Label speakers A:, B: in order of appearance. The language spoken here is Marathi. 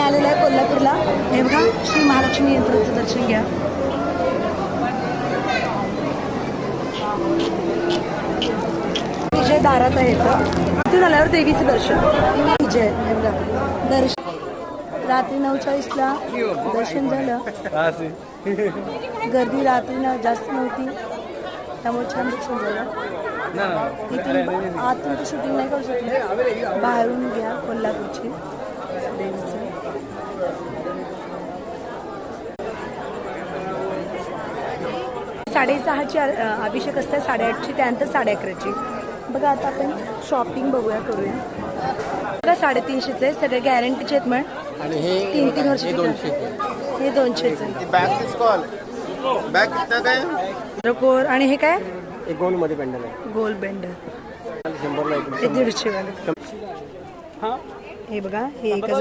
A: आलेलो आहे कोल्हापूरला. हे बघा श्री महालक्ष्मी यंत्राचं दर्शन घ्या. विजय दारात आहे तिथून आल्यावर देवीचं दर्शन. विजय हे बघा दर्शन रात्री 9:40ला दर्शन झालं. गर्दी रात्री जास्त नव्हती त्यामुळे छान दर्शन झालं. इथून आतून शूटिंग नाही करू शकले, बाहेरून घ्या कोल्हापूरची देवीचं. 6:30ची अभिषेक असते, 8:30ची त्यानंतर 11:30ची. बघा आता आपण शॉपिंग बघूया करूया. बघा 350चे सगळे गॅरंटीचे आहेत. मग
B: आणि हे
A: 3 वर्षाचे हे 200चे
B: बॅग कितना काय
A: रकोर. आणि हे काय
B: एक गोल मध्ये पेंडल आहे,
A: गोल बेंडर
B: 100 ला
A: ते 150 वाले. हे बघा हे 1000